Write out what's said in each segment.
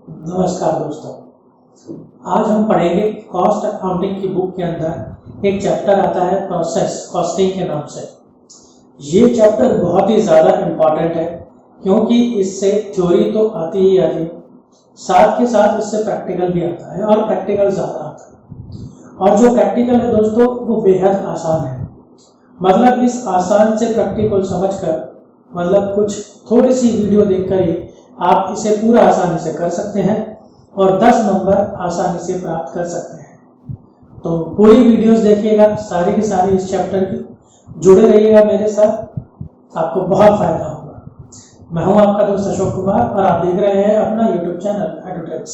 नमस्कार दोस्तों, आज हम पढ़ेंगे कॉस्ट अकाउंटिंग की बुक के अंदर एक चैप्टर आता है प्रोसेस कॉस्टिंग के नाम से। ये चैप्टर बहुत ही ज़्यादा इम्पॉर्टेंट है क्योंकि इससे थ्योरी तो आती ही आती है, साथ के साथ इससे प्रैक्टिकल भी आता है और प्रैक्टिकल ज़्यादा आता है। और जो प्रैक्टिकल है दोस्तों वो बेहद आसान है। मतलब इस आसान से प्रैक्टिकल समझकर मतलब कुछ थोड़ी सी वीडियो देखकर ही आप इसे पूरा आसानी से कर सकते हैं और 10 नंबर आसानी से प्राप्त कर सकते हैं। तो पूरी वीडियोस देखिएगा, सारी की सारी इस चैप्टर की, जुड़े रहिएगा मेरे साथ, आपको बहुत फायदा होगा। मैं हूं आपका दोस्त अशोक कुमार और आप देख रहे हैं अपना यूट्यूब चैनल एडुटेक्स।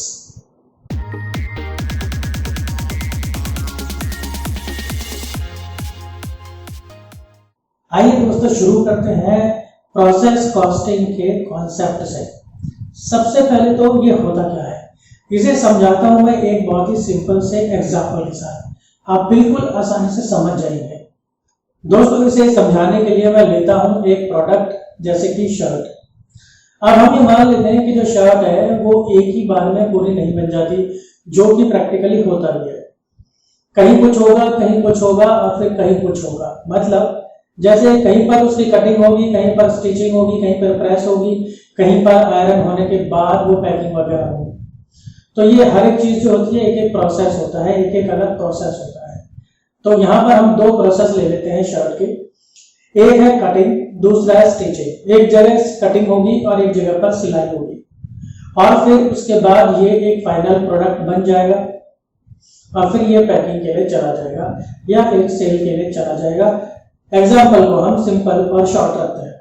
आइए दोस्तों शुरू करते हैं प्रोसेस कॉस्टिंग के कॉन्सेप्ट से। सबसे पहले तो ये होता क्या है, इसे समझाता हूं मैं एक बहुत ही सिंपल से एग्जांपल के साथ, आप बिल्कुल आसानी से समझ जाएंगे। दोस्तों इसे समझाने के लिए मैं लेता हूं एक प्रोडक्ट जैसे कि शर्ट। अब हम ये मान लेते हैं कि जो शर्ट है वो एक ही बार में पूरी नहीं बन जाती, जो कि प्रैक्टिकली होता भी है। कहीं कुछ होगा, कहीं कुछ होगा और फिर कहीं कुछ होगा। मतलब जैसे कहीं पर उसकी कटिंग होगी, कहीं पर स्टिचिंग होगी, कहीं पर प्रेस होगी, कहीं पर आयरन होने के बाद वो पैकिंग वगैरह होगी। तो ये हर एक चीज जो होती है एक एक प्रोसेस होता है, एक एक अलग प्रोसेस होता है। तो यहाँ पर हम दो प्रोसेस ले लेते हैं शर्ट के। एक है कटिंग, दूसरा है स्टिचिंग। एक जगह कटिंग होगी और एक जगह पर सिलाई होगी और फिर उसके बाद ये एक फाइनल प्रोडक्ट बन जाएगा और फिर ये पैकिंग के लिए चला जाएगा या फिर सेल के लिए चला जाएगा। एग्जाम्पल को हम सिंपल और शॉर्ट रखते हैं।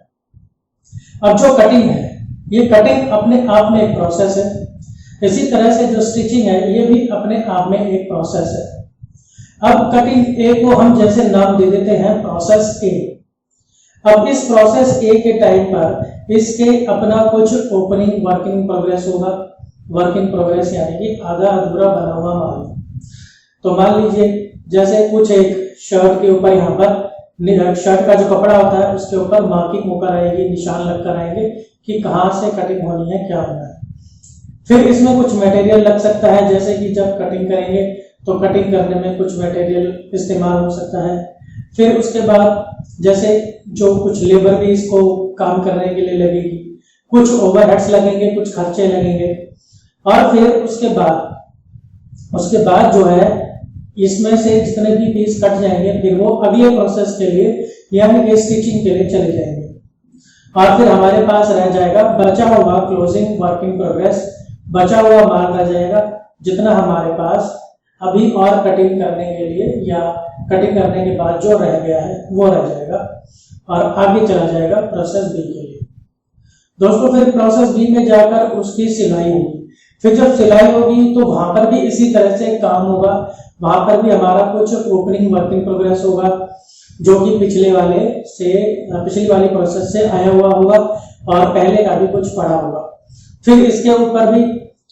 अब जो कटिंग है, ये कटिंग अपने आप में एक प्रोसेस है। इसी तरह से जो स्टिचिंग है ये भी अपने आप में एक प्रोसेस है। अब कटिंग ए को हम जैसे नाम दे देते हैं प्रोसेस ए। अब इस प्रोसेस ए के टाइम पर इसके अपना कुछ ओपनिंग वर्क इन प्रोग्रेस होगा। वर्क इन प्रोग्रेस यानी कि आधा अधूरा बना हुआ माल। तो मान लीजिए जैसे कुछ एक शर्ट के ऊपर यहाँ पर शर्ट का जो कपड़ा होता है उसके ऊपर मार्किंग होकर आएगी, निशान लगकर आएंगे कि कहाँ से कटिंग होनी है, क्या होना है। फिर इसमें कुछ मटेरियल लग सकता है, जैसे कि जब कटिंग करेंगे तो कटिंग करने में कुछ मटेरियल इस्तेमाल हो सकता है। फिर उसके बाद जैसे जो कुछ लेबर भी इसको काम करने के लिए लगेगी, कुछ ओवरहेड्स लगेंगे, कुछ खर्चे लगेंगे और फिर उसके बाद जो है इसमें से जितने भी पीस कट जाएंगे फिर वो अगले प्रोसेस के लिए यानी कि स्टिचिंग के लिए चले जाएंगे और फिर हमारे पास रह जाएगा बचा हुआ क्लोजिंग वर्क इन प्रोग्रेस। बचा हुआ माल रह जाएगा जितना हमारे पास अभी और कटिंग करने के लिए या कटिंग करने के बाद जो रह गया है वो रह जाएगा और आगे चला जाएगा प्रोसेस बी के लिए। दोस्तों फिर प्रोसेस बी में जाकर उसकी सिलाई होगी। फिर जब सिलाई होगी तो वहां पर भी इसी तरह से काम होगा। वहां पर भी हमारा कुछ ओपनिंग वर्क इन प्रोग्रेस होगा जो कि पिछली वाली प्रोसेस से आया हुआ होगा और पहले का भी कुछ पड़ा होगा। फिर इसके ऊपर भी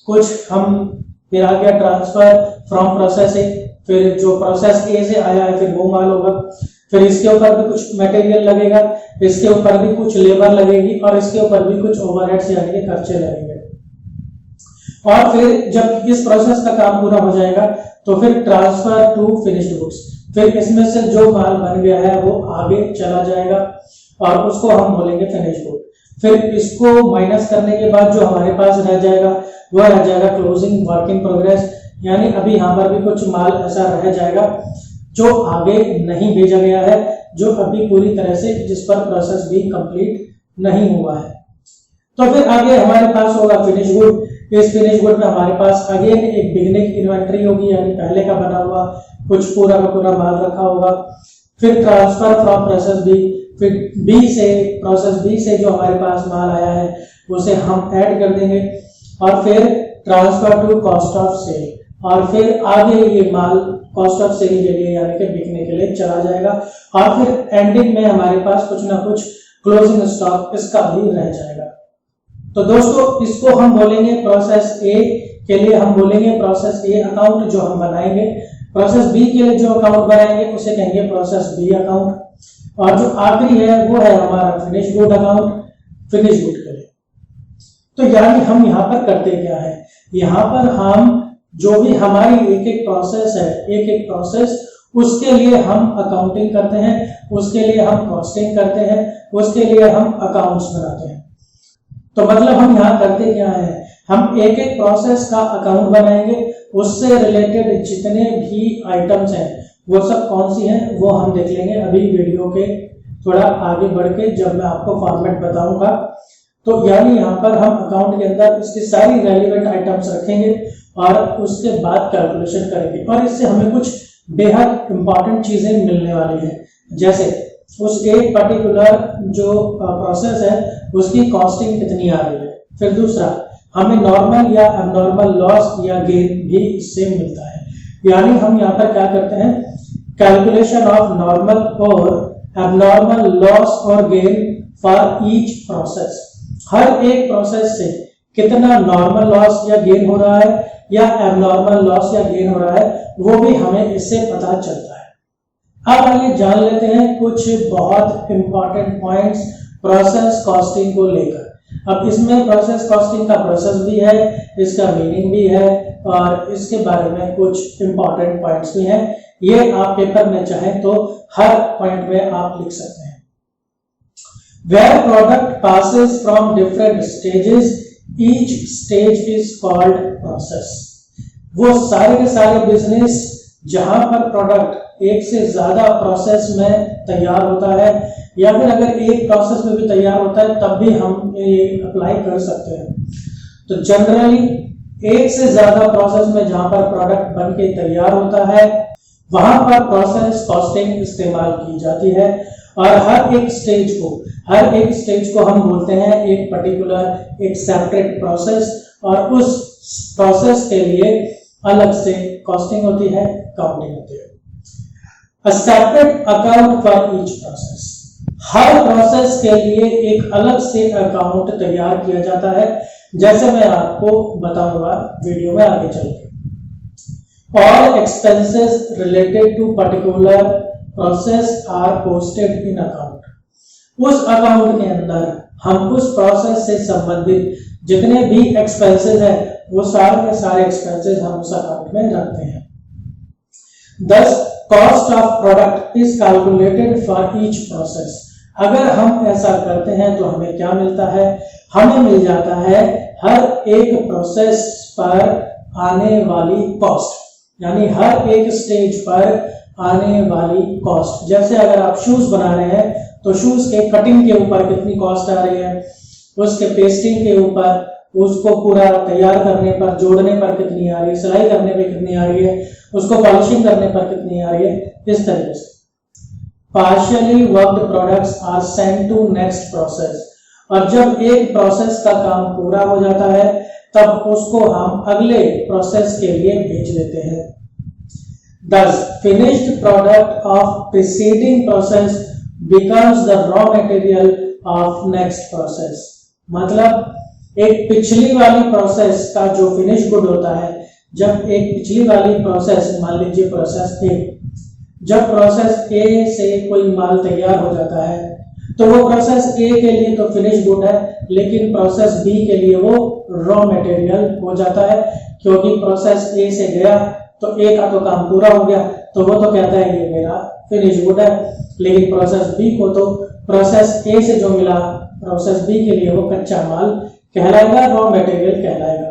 कुछ हम फिर आ गया ट्रांसफर फ्रॉम प्रोसेस ए। फिर जो प्रोसेस ए से आया है फिर वो माल होगा। फिर इसके ऊपर भी कुछ मटेरियल लगेगा, इसके ऊपर भी कुछ लेबर लगेगी और इसके ऊपर भी कुछ ओवरहेड्स यानी कि खर्चे लगेंगे। और फिर जब इस प्रोसेस का काम पूरा हो जाएगा तो फिर ट्रांसफर टू फिनिश्ड गुड्स। फिर इसमें से जो माल बन गया है वो आगे चला जाएगा और उसको हम बोलेंगे फिनिश गुड। फिर इसको माइनस करने के बाद जो हमारे पास रह जाएगा वह रह जाएगा क्लोजिंग वर्क इन प्रोग्रेस। यानी अभी यहाँ पर भी कुछ माल ऐसा रह जाएगा जो आगे नहीं भेजा गया है, जो अभी पूरी तरह से जिस पर प्रोसेस भी कंप्लीट नहीं हुआ है। तो फिर आगे हमारे पास होगा फिनिश गुड। इस फिनिश गुड में हमारे पास अगेन एक बिगनिंग इन्वेंट्री होगी यानी पहले का बना हुआ कुछ पूरा का पूरा माल रखा होगा। फिर ट्रांसफर फ्रॉम प्रोसेस बी। फिर प्रोसेस बी से जो हमारे पास माल आया है उसे हम ऐड कर देंगे और फिर transfer to cost of sale और फिर आगे ये माल कॉस्ट ऑफ सेल के लिए यानी कि बिकने के लिए चला जाएगा और फिर एंडिंग में हमारे पास कुछ ना कुछ क्लोजिंग स्टॉक इसका भी रह जाएगा। तो दोस्तों इसको हम बोलेंगे प्रोसेस ए के लिए हम बोलेंगे प्रोसेस ए अकाउंट जो हम बनाएंगे। प्रोसेस बी के लिए जो अकाउंट बनाएंगे उसे कहेंगे प्रोसेस बी अकाउंट और जो आखिरी है वो है हमारा finish good account, finish good के लिए। तो यानी हम यहाँ पर करते क्या है, यहाँ पर हम जो भी हमारी एक एक प्रोसेस है, एक एक प्रोसेस, उसके लिए हम अकाउंटिंग करते हैं, उसके लिए हम कॉस्टिंग करते हैं, उसके लिए हम अकाउंट्स बनाते हैं। तो मतलब हम यहाँ करते क्या है, हम एक एक प्रोसेस का अकाउंट बनाएंगे, उससे रिलेटेड जितने भी आइटम्स हैं वो सब कौन सी हैं वो हम देख लेंगे अभी वीडियो के थोड़ा आगे बढ़ के, जब मैं आपको फॉर्मेट बताऊंगा। तो यानी यहाँ पर हम अकाउंट के अंदर इसकी सारी रेलिवेंट आइटम्स रखेंगे और उसके बाद कैलकुलेशन करेंगे, और इससे हमें कुछ बेहद इंपॉर्टेंट चीजें मिलने वाली है। जैसे उस एक पर्टिकुलर जो प्रोसेस है उसकी कॉस्टिंग कितनी आ रही है, फिर दूसरा हमें नॉर्मल या एबनॉर्मल लॉस या गेन भी इससे मिलता है। यानी हम यहाँ पर क्या करते हैं, कैलकुलेशन ऑफ नॉर्मल और एबनॉर्मल लॉस और गेन फॉर ईच प्रोसेस। हर एक प्रोसेस से कितना नॉर्मल लॉस या गेन हो रहा है या एबनॉर्मल लॉस या गेन हो रहा है, वो भी हमें इससे पता चलता है। अब आइए जान लेते हैं कुछ बहुत इंपॉर्टेंट पॉइंट्स प्रोसेस कॉस्टिंग को लेकर। अब इसमें प्रोसेस कॉस्टिंग का प्रोसेस भी है, इसका मीनिंग भी है, और इसके बारे में कुछ इंपॉर्टेंट पॉइंट्स भी हैं। ये आप पेपर में चाहें तो हर पॉइंट में आप लिख सकते हैं। Where product passes from different stages, each stage is called process। वो सारे के सारे बिजनेस जहां पर प्रोडक्ट एक से ज्यादा प्रोसेस में तैयार होता है, या फिर अगर एक प्रोसेस में भी तैयार होता है तब भी हम ये अप्लाई कर सकते हैं। तो जनरली एक से ज्यादा प्रोसेस में जहां पर प्रोडक्ट बन के तैयार होता है वहां पर प्रोसेस कॉस्टिंग इस्तेमाल की जाती है, और हर एक स्टेज को हम बोलते हैं एक पर्टिकुलर एक सेपरेट प्रोसेस, और उस प्रोसेस के लिए अलग से कॉस्टिंग होती है, काउंटिंग होती है। A separate account for each process। Her process के लिए एक अलग से अकाउंट तैयार किया जाता है, जैसे मैं आपको बताऊंगा वीडियो में आगे चलकर। All expenses related to particular process are posted in account। उस अकाउंट के अंदर हम उस प्रोसेस से संबंधित जितने भी एक्सपेंसेस हैं वो सारे के सारे एक्सपेंसेस हम उस अकाउंट में रखते हैं। Thus, cost of product is calculated for each process। अगर हम ऐसा करते हैं तो हमें क्या मिलता है, हमें मिल जाता है हर एक प्रोसेस पर आने वाली कॉस्ट, यानी हर एक स्टेज पर आने वाली कॉस्ट। जैसे अगर आप शूज बना रहे हैं तो शूज के कटिंग के ऊपर कितनी कॉस्ट आ रही है, उसके पेस्टिंग के ऊपर, उसको पूरा तैयार करने पर, जोड़ने पर कितनी आ रही है, सिलाई करने पर कितनी आ रही है, उसको पॉलिशिंग करने पर कितनी आ रही है, इस तरीके से। Partially worked products are sent to next process. और जब एक प्रोसेस का काम पूरा हो जाता है तब उसको हम अगले प्रोसेस के लिए भेज देते हैं। Thus, finished product of preceding process becomes the raw material of next process। मतलब एक पिछली वाली प्रोसेस का जो फिनिश गुड होता है, जब एक पिछली वाली प्रोसेस, मान लीजिए प्रोसेस ए, जब प्रोसेस ए से कोई माल तैयार हो जाता है तो वो प्रोसेस ए के लिए तो फिनिश गुड है, लेकिन प्रोसेस बी के लिए वो रॉ मटेरियल हो जाता है, क्योंकि प्रोसेस ए से गया तो ए का तो काम पूरा हो गया, तो वो तो कहता है ये मेरा फिनिश गुड है, लेकिन प्रोसेस बी को तो प्रोसेस ए से जो मिला प्रोसेस बी के लिए वो कच्चा माल कहलाएगा, रॉ मटेरियल कहलाएगा।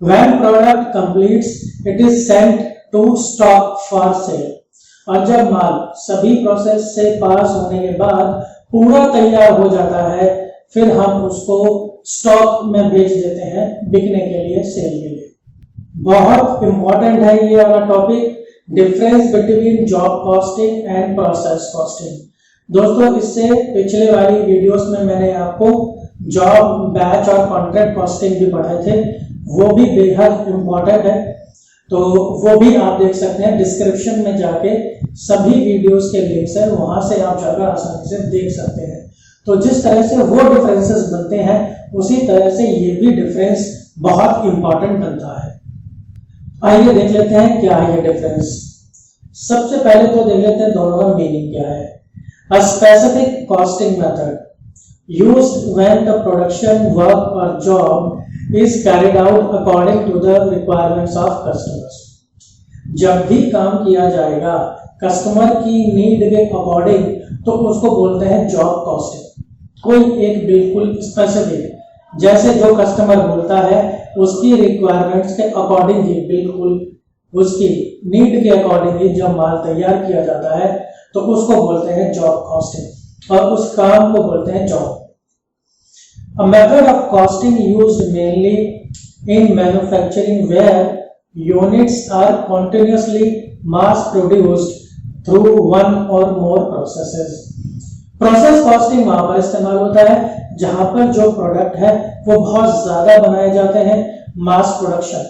When product completes, it is sent to stock for sale। और जब माल सभी प्रोसेस से पास होने के बाद पूरा तैयार हो जाता है, फिर हम उसको स्टॉक में भेज देते हैं बिकने के लिए, सेल के लिए। बहुत इंपॉर्टेंट है ये वाला topic, difference between job costing and process costing. दोस्तों, इससे पिछले वाली वीडियोस में मैंने आपको जॉब, बैच और कॉन्ट्रैक्ट कॉस्टिंग भी पढ़ाए थे, वो भी बेहद इंपॉर्टेंट है, तो वो भी आप देख सकते हैं। डिस्क्रिप्शन में जाके सभी वीडियोस के लिंक्स हैं, वहां से आप जाकर आसानी से देख सकते हैं। तो जिस तरह से वो डिफरेंसेस बनते हैं उसी तरह से ये भी डिफरेंस बहुत इंपॉर्टेंट बनता है। आइए देख लेते हैं क्या है ये डिफरेंस। सबसे पहले तो देख लेते हैं दोनों का मीनिंग क्या है। A specific costing method, used when the production work or job is carried out according to the requirements of customers. जब भी काम किया जाएगा कस्टमर की नीड के अकॉर्डिंग तो उसको बोलते हैं जॉब कॉस्टिंग। कोई एक बिल्कुल स्पेसिफिक जैसे जो कस्टमर बोलता है उसकी रिक्वायरमेंट्स के अकॉर्डिंग ही बिल्कुल उसकी नीड के अकॉर्डिंग ही जब माल तैयार किया जाता है तो उसको बोलते हैं जॉब कॉस्टिंग और उस काम को बोलते हैं job. A method of costing used mainly in manufacturing where units are continuously mass produced through one or more processes. Process costing वहां पर इस्तेमाल होता है जहां पर जो प्रोडक्ट है वो बहुत ज्यादा बनाए जाते हैं, मास प्रोडक्शन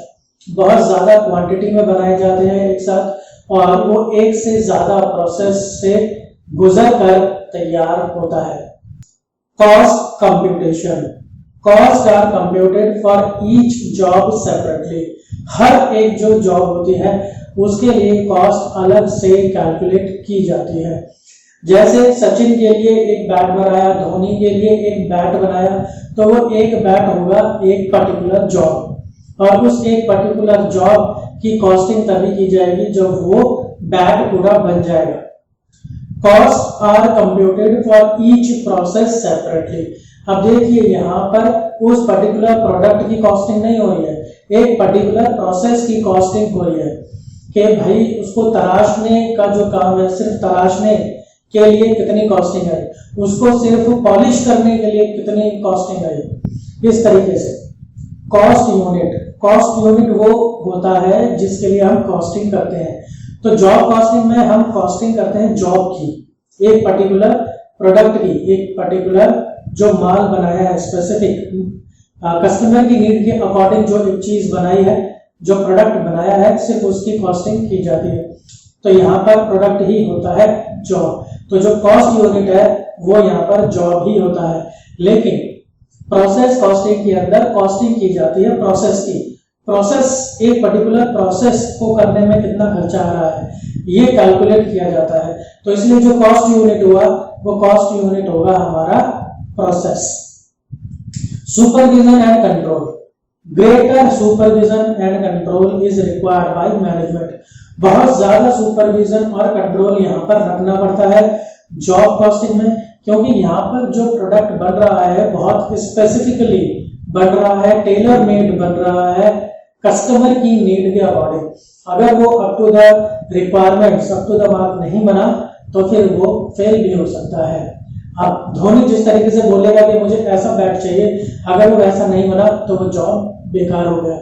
बहुत ज्यादा क्वांटिटी में बनाए जाते हैं एक साथ और वो एक से ज्यादा प्रोसेस से गुजर कर तैयार होता है। Cost computation. Costs are computed for each job separately. हर एक जो जॉब होती है उसके लिए कॉस्ट अलग से कैलकुलेट की जाती है। जैसे सचिन के लिए एक बैट बनाया, धोनी के लिए एक बैट बनाया, तो वो एक बैट होगा एक पर्टिकुलर जॉब और उस एक पर्टिकुलर जॉब की कॉस्टिंग तभी की जाएगी जब वो बैट पूरा बन जाएगा। Costs are computed for each process separately. अब देखिए यहाँ पर उस पर्टिकुलर प्रोडक्ट की कॉस्टिंग नहीं हो रही है, एक पर्टिकुलर प्रोसेस की कॉस्टिंग हो रही है कि भाई उसको तराशने का जो काम है सिर्फ तराशने के लिए कितनी कॉस्टिंग है, उसको सिर्फ पॉलिश करने के लिए कितनी कॉस्टिंग है। इस तरीके से कॉस्ट यूनिट वो होता है जिसके लिए हम कॉस्टिंग करते हैं। तो जॉब कॉस्टिंग में हम कॉस्टिंग करते हैं जॉब की, एक पर्टिकुलर प्रोडक्ट की, एक पर्टिकुलर जो माल बनाया है स्पेसिफिक कस्टमर की नीड के अकॉर्डिंग जो एक चीज बनाई है, जो प्रोडक्ट बनाया है सिर्फ उसकी कॉस्टिंग की जाती है। तो यहाँ पर प्रोडक्ट ही होता है जॉब, तो जो कॉस्ट यूनिट है वो यहाँ पर जॉब ही होता है। लेकिन प्रोसेस कॉस्टिंग के अंदर कॉस्टिंग की जाती है प्रोसेस की, प्रोसेस एक पर्टिकुलर प्रोसेस को करने में कितना खर्चा आ रहा है ये कैलकुलेट किया जाता है। तो इसलिए जो कॉस्ट यूनिट हुआ वो कॉस्ट यूनिट होगा हमारा process. Supervision and control. Greater supervision and control is required by management. बहुत ज्यादा सुपरविजन और कंट्रोल यहाँ पर रखना पड़ता है जॉब कॉस्टिंग में, क्योंकि यहाँ पर जो प्रोडक्ट बन रहा है बहुत स्पेसिफिकली बन रहा है, टेलर मेड बन रहा है कस्टमर की नीड के अकॉर्डिंग। अगर वो up to the requirements, up to the mark नहीं बना तो फिर वो फेल भी हो सकता है। अब धोनी जिस तरीके से बोलेगा कि मुझे ऐसा बैट चाहिए, अगर वो ऐसा नहीं बना तो वो जॉब बेकार हो गया।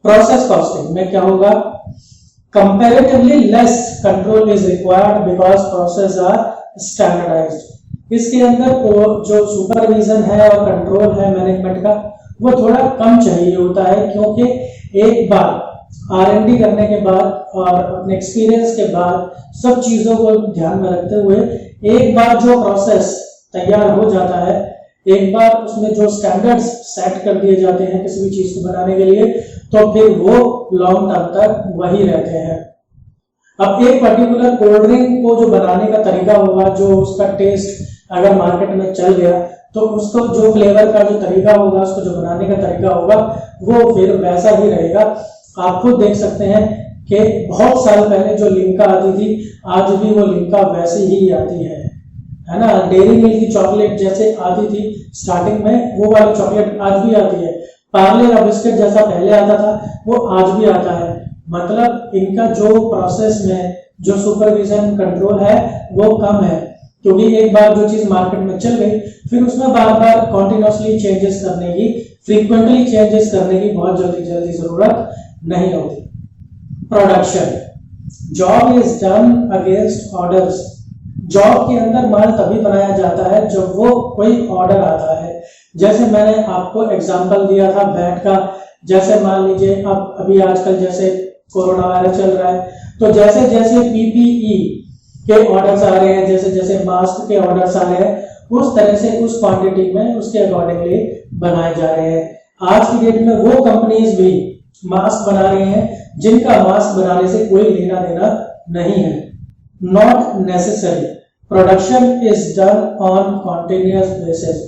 प्रोसेस कॉस्टिंग में क्या होगा, comparatively less control is required because process are standardised. इसके अंदर जो सुपरविजन है और कंट्रोल है मैनेजमेंट का वो थोड़ा कम चाहिए होता है, क्योंकि एक बार R&D करने के बाद और अपने एक्सपीरियंस के बाद सब चीजों को ध्यान में रखते हुए एक बार जो प्रोसेस तैयार हो जाता है, एक बार उसमें जो स्टैंडर्ड्स सेट कर दिए जाते हैं किसी भी चीज को बनाने के लिए, तो फिर वो लॉन्ग टर्म तक वही रहते हैं। अब एक पर्टिकुलर कोल्ड ड्रिंक को जो बनाने का तरीका होगा, जो उसका टेस्ट अगर मार्केट में चल गया तो उसको जो फ्लेवर का जो तरीका होगा, उसको जो बनाने का तरीका होगा वो फिर वैसा ही रहेगा। आप खुद देख सकते हैं कि बहुत साल पहले जो लिम्का आती थी आज भी वो लिम्का वैसे ही आती है ना। डेयरी मिल्क की चॉकलेट जैसे आती थी स्टार्टिंग में वो वाली चॉकलेट आज भी आती है। पार्ले का बिस्किट जैसा पहले आता था वो आज भी आता है। मतलब इनका जो प्रोसेस में जो सुपरविजन कंट्रोल है वो कम है, क्योंकि एक बार जो चीज मार्केट में चल गई फिर उसमें बार बार कॉन्टिन्यूसली चेंजेस करने की, फ्रीक्वेंटली चेंजेस करने की बहुत जल्दी जरूरत नहीं होती। Production, job is done against orders. Job के अंदर माल तभी बनाया जाता है जब वो कोई ऑर्डर आता है। जैसे मैंने आपको एग्जांपल दिया था बैट का, जैसे मान लीजिए अब अभी आजकल जैसे कोरोना वायरस चल रहा है, तो जैसे जैसे पीपीई के ऑर्डर्स आ रहे हैं, जैसे जैसे मास्क के ऑर्डर्स आ रहे हैं, उस तरह से उस क्वांटिटी में उसके अकॉर्डिंगली बनाए जा रहे हैं। आज की डेट में वो कंपनीज भी मास्क बना रहे हैं जिनका मास्क बनाने से कोई लेना देना नहीं है। Not necessary, production is done on continuous basis.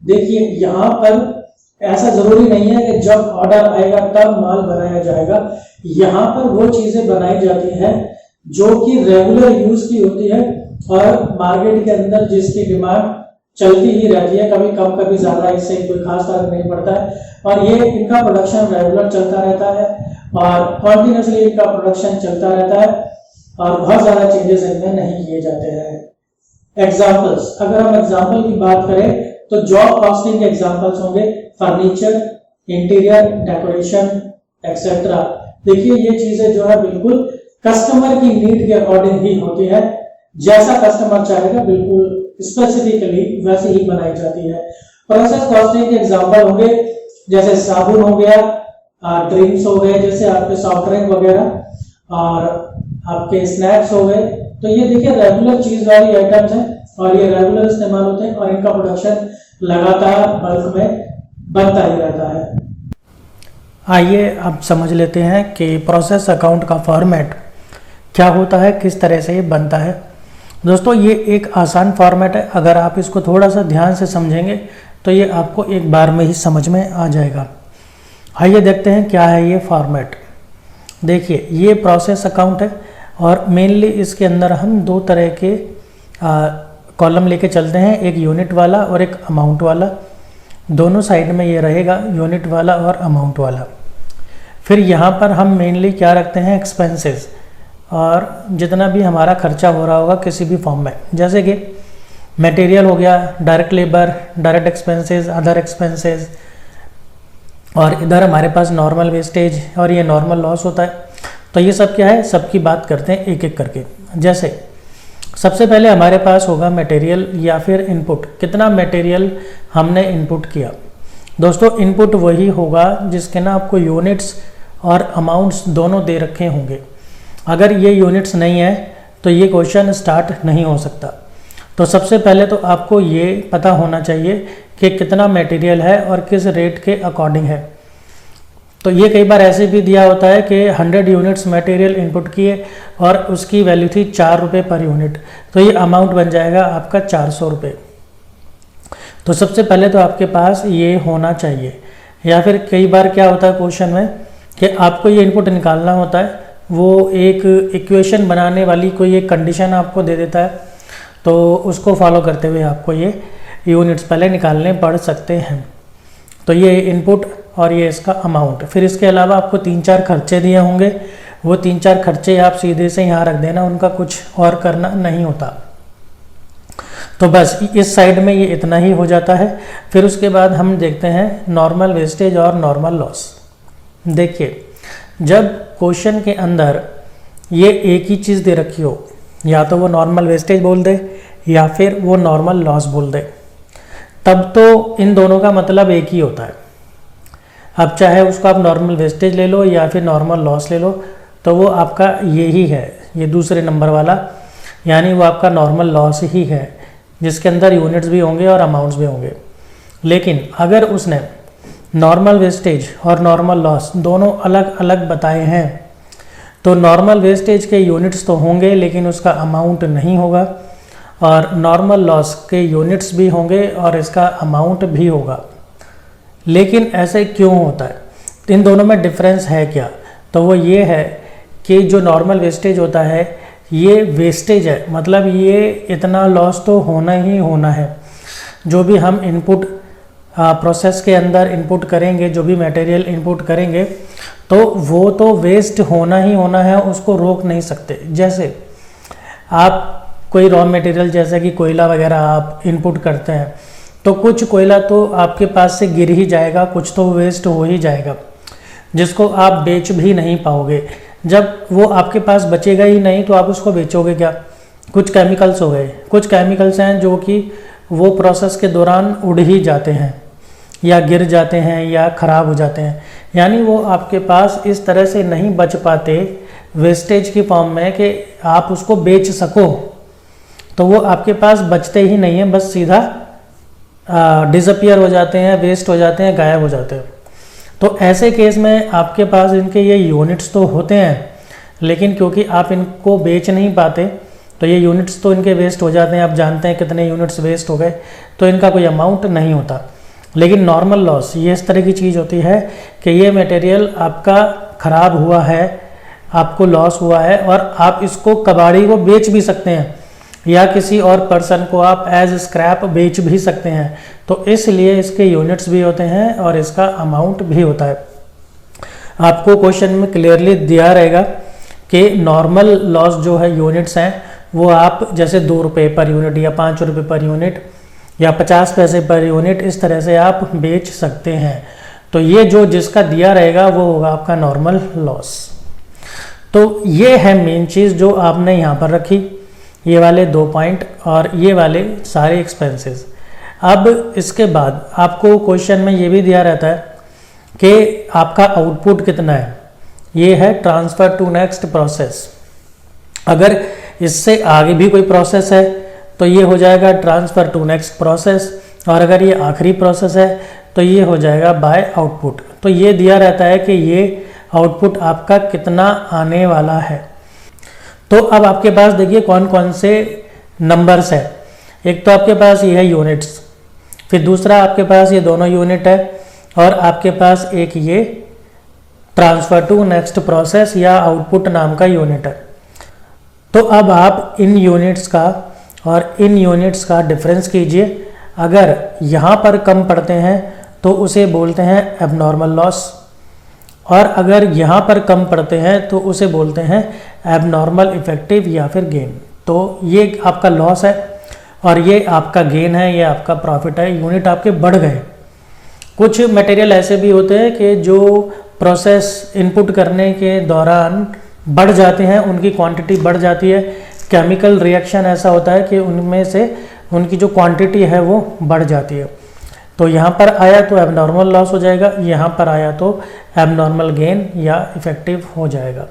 देखिए यहाँ पर ऐसा जरूरी नहीं है कि जब ऑर्डर आएगा तब माल बनाया जाएगा। यहाँ पर वो चीजें बनाई जाती हैं जो कि रेगुलर यूज की होती है और मार्केट के अंदर जिसकी डिमांड चलती ही रहती है, कभी कम कभी ज्यादा, इससे कोई खास फर्क नहीं पड़ता है। और ये इनका प्रोडक्शन रेगुलर चलता रहता है और कॉन्टिन्यूसली इनका प्रोडक्शन चलता रहता है और बहुत ज्यादा चेंजेस इनमें नहीं किए जाते हैं। एग्जाम्पल्स, अगर हम एग्जाम्पल की बात करें तो जॉब कॉस्टिंग के एग्जाम्पल्स होंगे फर्नीचर, इंटीरियर डेकोरेशन एक्सेट्रा। देखिए ये चीजें जो है बिल्कुल कस्टमर की नीड के अकॉर्डिंग ही होती है, जैसा कस्टमर चाहेगा बिल्कुल स्पेसिफिकली वैसे ही बनाई जाती है। प्रोसेस कॉस्टिंग के एग्जाम्पल होंगे जैसे साबुन हो गया, ड्रिंक्स हो गए जैसे आपके सॉफ्ट ड्रिंक वगैरह, और आपके स्नैक्स हो गए। तो ये देखिए रेगुलर चीज वाली आइटम्स हैं और ये रेगुलर इस्तेमाल होते हैं और इनका प्रोडक्शन लगातार बल्क में बनता ही रहता है। आइए अब समझ लेते हैं कि प्रोसेस अकाउंट का फॉर्मेट क्या होता है, किस तरह से ये बनता है। दोस्तों ये एक आसान फॉर्मेट है, अगर आप इसको थोड़ा सा ध्यान से समझेंगे तो ये आपको एक बार में ही समझ में आ जाएगा। आइए देखते हैं क्या है ये फॉर्मेट। देखिए ये प्रोसेस अकाउंट है और मेनली इसके अंदर हम दो तरह के कॉलम लेके चलते हैं, एक यूनिट वाला और एक अमाउंट वाला। दोनों साइड में ये रहेगा, यूनिट वाला और अमाउंट वाला। फिर यहाँ पर हम मेनली क्या रखते हैं, एक्सपेंसेस, और जितना भी हमारा खर्चा हो रहा होगा किसी भी फॉर्म में, जैसे कि मटेरियल हो गया, direct labour, direct expenses, other expenses, और इधर हमारे पास नॉर्मल वेस्टेज और ये नॉर्मल लॉस होता है। तो ये सब क्या है, सबकी बात करते हैं एक एक करके। जैसे सबसे पहले हमारे पास होगा मटेरियल या फिर इनपुट, कितना मटेरियल हमने इनपुट किया। दोस्तों इनपुट वही होगा जिसके ना आपको यूनिट्स और अमाउंट्स दोनों दे रखे होंगे। अगर ये यूनिट्स नहीं है तो ये क्वेश्चन स्टार्ट नहीं हो सकता। तो सबसे पहले तो आपको ये पता होना चाहिए कि कितना मटेरियल है और किस रेट के अकॉर्डिंग है। तो ये कई बार ऐसे भी दिया होता है कि 100 यूनिट्स मटेरियल इनपुट किए और उसकी वैल्यू थी 4 रुपये पर यूनिट, तो ये अमाउंट बन जाएगा आपका 400 रुपये। तो सबसे पहले तो आपके पास ये होना चाहिए। या फिर कई बार क्या होता है क्वेश्चन में कि आपको ये इनपुट निकालना होता है, वो एक इक्वेशन बनाने वाली कोई एक कंडीशन आपको दे देता है, तो उसको फॉलो करते हुए आपको ये यूनिट्स पहले निकालने पड़ सकते हैं। तो ये इनपुट और ये इसका अमाउंट। फिर इसके अलावा आपको 3-4 खर्चे दिए होंगे, वो 3-4 खर्चे आप सीधे से यहाँ रख देना, उनका कुछ और करना नहीं होता। तो बस इस साइड में ये इतना ही हो जाता है। फिर उसके बाद हम देखते हैं नॉर्मल वेस्टेज और नॉर्मल लॉस। देखिए जब क्वेश्चन के अंदर ये एक ही चीज़ दे रखी हो, या तो वो नॉर्मल वेस्टेज बोल दे या फिर वो नॉर्मल लॉस बोल दे, तब तो इन दोनों का मतलब एक ही होता है। अब चाहे उसको आप नॉर्मल वेस्टेज ले लो या फिर नॉर्मल लॉस ले लो, तो वो आपका ये ही है, ये दूसरे नंबर वाला, यानी वो आपका नॉर्मल लॉस ही है, जिसके अंदर यूनिट्स भी होंगे और अमाउंट्स भी होंगे। लेकिन अगर उसने नॉर्मल वेस्टेज और नॉर्मल लॉस दोनों अलग अलग बताए हैं, तो नॉर्मल वेस्टेज के यूनिट्स तो होंगे लेकिन उसका अमाउंट नहीं होगा, और नॉर्मल लॉस के यूनिट्स भी होंगे और इसका अमाउंट भी होगा। लेकिन ऐसे क्यों होता है, इन दोनों में डिफरेंस है क्या? तो वो ये है कि जो नॉर्मल वेस्टेज होता है ये वेस्टेज है, मतलब ये इतना लॉस तो होना ही होना है। जो भी हम इनपुट प्रोसेस के अंदर इनपुट करेंगे, जो भी मटेरियल इनपुट करेंगे, तो वो तो वेस्ट होना ही होना है, उसको रोक नहीं सकते। जैसे आप कोई रॉ मटेरियल जैसे कि कोयला वगैरह आप इनपुट करते हैं, तो कुछ कोयला तो आपके पास से गिर ही जाएगा, कुछ तो वेस्ट हो ही जाएगा, जिसको आप बेच भी नहीं पाओगे। जब वो आपके पास बचेगा ही नहीं तो आप उसको बेचोगे क्या? कुछ केमिकल्स हो गए, कुछ केमिकल्स हैं जो कि वो प्रोसेस के दौरान उड़ ही जाते हैं या गिर जाते हैं या ख़राब हो जाते हैं, यानी वो आपके पास इस तरह से नहीं बच पाते वेस्टेज की फॉर्म में कि आप उसको बेच सको। तो वो आपके पास बचते ही नहीं है, बस सीधा डिसअपियर हो जाते हैं, वेस्ट हो जाते हैं, गायब हो जाते हैं। तो ऐसे केस में आपके पास इनके ये यूनिट्स तो होते हैं, लेकिन क्योंकि आप इनको बेच नहीं पाते तो ये यूनिट्स तो इनके वेस्ट हो जाते हैं, आप जानते हैं कितने यूनिट्स वेस्ट हो गए, तो इनका कोई अमाउंट नहीं होता। लेकिन नॉर्मल लॉस ये इस तरह की चीज़ होती है कि ये मटेरियल आपका ख़राब हुआ है, आपको लॉस हुआ है, और आप इसको कबाड़ी को बेच भी सकते हैं या किसी और पर्सन को आप एज स्क्रैप बेच भी सकते हैं। तो इसलिए इसके यूनिट्स भी होते हैं और इसका अमाउंट भी होता है। आपको क्वेश्चन में क्लियरली दिया रहेगा कि नॉर्मल लॉस जो है यूनिट्स हैं वो आप जैसे 2 रुपये पर यूनिट या 5 रुपये पर यूनिट या 50 पैसे पर यूनिट इस तरह से आप बेच सकते हैं। तो ये जो जिसका दिया रहेगा वो होगा आपका नॉर्मल लॉस। तो ये है मेन चीज़ जो आपने यहाँ पर रखी, ये वाले 2 पॉइंट और ये वाले सारे एक्सपेंसेस। अब इसके बाद आपको क्वेश्चन में ये भी दिया रहता है कि आपका आउटपुट कितना है, ये है ट्रांसफ़र टू नेक्स्ट प्रोसेस। अगर इससे आगे भी कोई प्रोसेस है तो ये हो जाएगा ट्रांसफ़र टू नेक्स्ट प्रोसेस, और अगर ये आखिरी प्रोसेस है तो ये हो जाएगा बाय आउटपुट। तो ये दिया रहता है कि ये आउटपुट आपका कितना आने वाला है। तो अब आपके पास देखिए कौन कौन से नंबर्स है। एक तो आपके पास ये है यूनिट्स, फिर दूसरा आपके पास ये दोनों यूनिट है, और आपके पास एक ये ट्रांसफ़र टू नेक्स्ट प्रोसेस या आउटपुट नाम का यूनिट है। तो अब आप इन यूनिट्स का और इन यूनिट्स का डिफरेंस कीजिए। अगर यहाँ पर कम पड़ते हैं तो उसे बोलते हैं एबनॉर्मल लॉस, और अगर यहाँ पर कम पड़ते हैं तो उसे बोलते हैं एबनॉर्मल इफेक्टिव या फिर गेन। तो ये आपका लॉस है और ये आपका गेन है, ये आपका प्रॉफिट है। यूनिट आपके बढ़ गए। कुछ मटेरियल ऐसे भी होते हैं कि जो प्रोसेस इनपुट करने के दौरान बढ़ जाते हैं, उनकी क्वांटिटी बढ़ जाती है। केमिकल रिएक्शन ऐसा होता है कि उनमें से उनकी जो क्वांटिटी है वो बढ़ जाती है। तो यहाँ पर आया तो एबनॉर्मल लॉस हो जाएगा, यहाँ पर आया तो एबनॉर्मल गेन या इफेक्टिव हो जाएगा।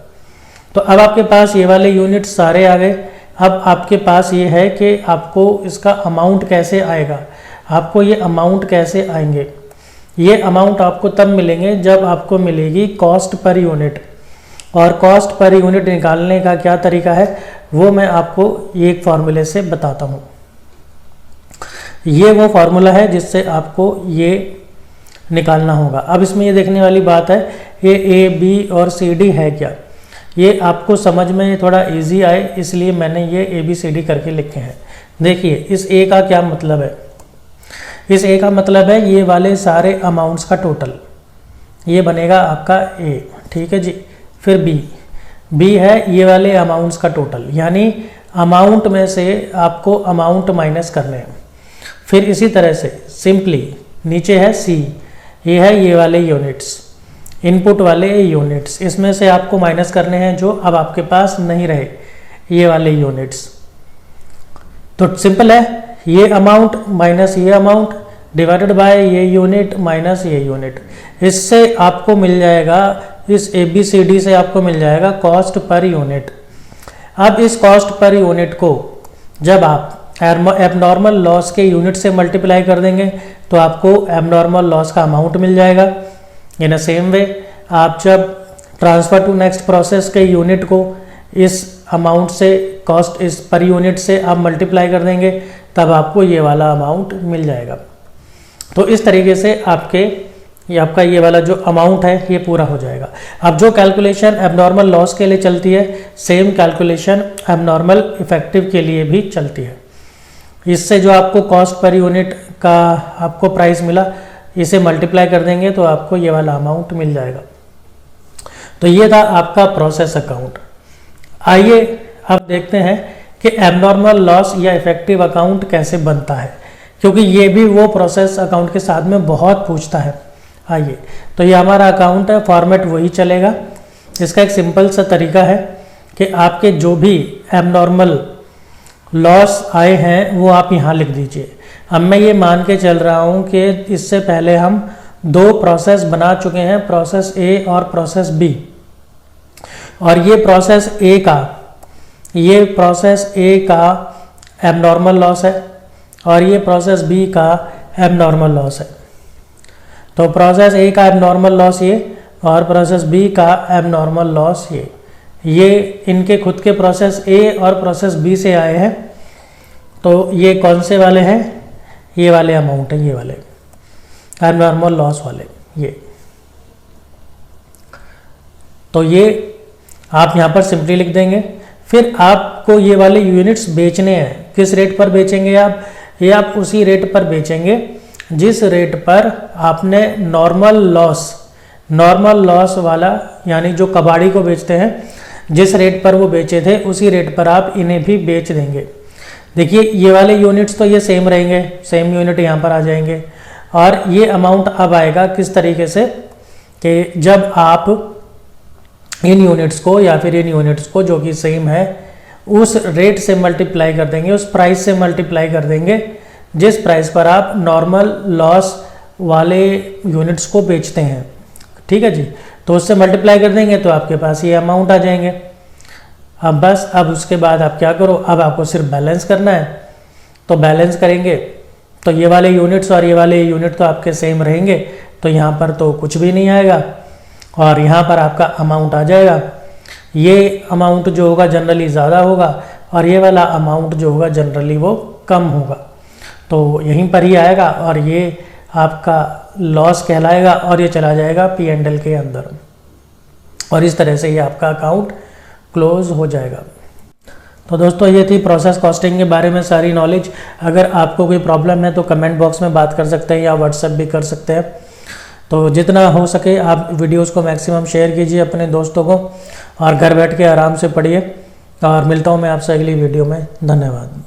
तो अब आपके पास ये वाले यूनिट सारे आ गए। अब आपके पास ये है कि आपको इसका अमाउंट कैसे आएगा, आपको ये अमाउंट कैसे आएंगे। ये अमाउंट आपको तब मिलेंगे जब आपको मिलेगी कॉस्ट पर यूनिट, और कॉस्ट पर यूनिट निकालने का क्या तरीका है वो मैं आपको एक फॉर्मूले से बताता हूँ। ये वो फार्मूला है जिससे आपको ये निकालना होगा। अब इसमें ये देखने वाली बात है ये ए बी और सी डी है क्या, ये आपको समझ में थोड़ा इजी आए इसलिए मैंने ये ए बी सी डी करके लिखे हैं। देखिए इस ए का क्या मतलब है, इस ए का मतलब है ये वाले सारे अमाउंट्स का टोटल, ये बनेगा आपका ए, ठीक है जी। फिर बी है ये वाले अमाउंट्स का टोटल, यानी अमाउंट में से आपको अमाउंट माइनस करने हैं। फिर इसी तरह से सिंपली नीचे है सी, ये है ये वाले यूनिट्स, इनपुट वाले यूनिट्स, इसमें से आपको माइनस करने हैं जो अब आपके पास नहीं रहे, ये वाले यूनिट्स। तो सिंपल है, ये अमाउंट माइनस ये अमाउंट डिवाइडेड बाय ये यूनिट माइनस ये यूनिट। इससे आपको मिल जाएगा, इस ए बी सी डी से आपको मिल जाएगा कॉस्ट पर यूनिट। अब इस कॉस्ट पर यूनिट को जब आप एबनॉर्मल लॉस के यूनिट से मल्टीप्लाई कर देंगे तो आपको एबनॉर्मल लॉस का अमाउंट मिल जाएगा। इन अ सेम वे आप जब ट्रांसफ़र टू नेक्स्ट प्रोसेस के यूनिट को इस अमाउंट से, कॉस्ट इस पर यूनिट से आप मल्टीप्लाई कर देंगे तब आपको ये वाला अमाउंट मिल जाएगा। तो इस तरीके से आपका ये वाला जो अमाउंट है ये पूरा हो जाएगा। अब जो कैलकुलेशन एबनॉर्मल लॉस के लिए चलती है सेम कैलकुलेशन एबनॉर्मल इफेक्टिव के लिए भी चलती है। इससे जो आपको कॉस्ट पर यूनिट का आपको प्राइस मिला इसे मल्टीप्लाई कर देंगे तो आपको ये वाला अमाउंट मिल जाएगा। तो ये था आपका प्रोसेस अकाउंट। आइए अब देखते हैं कि एबनॉर्मल लॉस या इफेक्टिव अकाउंट कैसे बनता है, क्योंकि ये भी वो प्रोसेस अकाउंट के साथ में बहुत पूछता है। आइए, तो ये हमारा अकाउंट है, फॉर्मेट वही चलेगा। इसका एक सिंपल सा तरीका है कि आपके जो भी एबनॉर्मल लॉस आए हैं वो आप यहाँ लिख दीजिए। अब मैं ये मान के चल रहा हूँ कि इससे पहले हम 2 प्रोसेस बना चुके हैं, प्रोसेस ए और प्रोसेस बी, और ये प्रोसेस ए का एबनॉर्मल लॉस है और ये प्रोसेस बी का एबनॉर्मल लॉस है। तो प्रोसेस ए का एबनॉर्मल लॉस ये और प्रोसेस बी का एबनॉर्मल लॉस ये, ये इनके खुद के प्रोसेस ए और प्रोसेस बी से आए हैं। तो ये कौन से वाले हैं, ये वाले अमाउंट है, ये वाले एबनॉर्मल लॉस वाले ये। तो ये आप यहाँ पर सिंपली लिख देंगे। फिर आपको ये वाले यूनिट्स बेचने हैं। किस रेट पर बेचेंगे आप, ये आप उसी रेट पर बेचेंगे जिस रेट पर आपने नॉर्मल लॉस वाला, यानी जो कबाड़ी को बेचते हैं जिस रेट पर वो बेचे थे उसी रेट पर आप इन्हें भी बेच देंगे। देखिए ये वाले यूनिट्स तो ये सेम रहेंगे, सेम यूनिट यहाँ पर आ जाएंगे। और ये अमाउंट अब आएगा किस तरीके से कि जब आप इन यूनिट्स को या फिर इन यूनिट्स को जो कि सेम है उस रेट से मल्टीप्लाई कर देंगे, उस प्राइस से मल्टीप्लाई कर देंगे जिस प्राइस पर आप नॉर्मल लॉस वाले यूनिट्स को बेचते हैं। ठीक है जी, तो उससे मल्टीप्लाई कर देंगे तो आपके पास ये अमाउंट आ जाएंगे। अब बस अब उसके बाद आप क्या करो, अब आपको सिर्फ बैलेंस करना है। तो बैलेंस करेंगे तो ये वाले यूनिट्स और ये वाले यूनिट तो आपके सेम रहेंगे, तो यहाँ पर तो कुछ भी नहीं आएगा और यहाँ पर आपका अमाउंट आ जाएगा। ये अमाउंट जो होगा जनरली ज़्यादा होगा और ये वाला अमाउंट जो होगा जनरली वो कम होगा। तो यहीं पर ही आएगा और ये आपका लॉस कहलाएगा और ये चला जाएगा P&L के अंदर, और इस तरह से ये आपका अकाउंट क्लोज हो जाएगा। तो दोस्तों ये थी प्रोसेस कॉस्टिंग के बारे में सारी नॉलेज। अगर आपको कोई प्रॉब्लम है तो कमेंट बॉक्स में बात कर सकते हैं या व्हाट्सएप भी कर सकते हैं। तो जितना हो सके आप वीडियोस को मैक्सिमम शेयर कीजिए अपने दोस्तों को और घर बैठ के आराम से पढ़िए। और मिलता हूँ मैं आपसे अगली वीडियो में। धन्यवाद।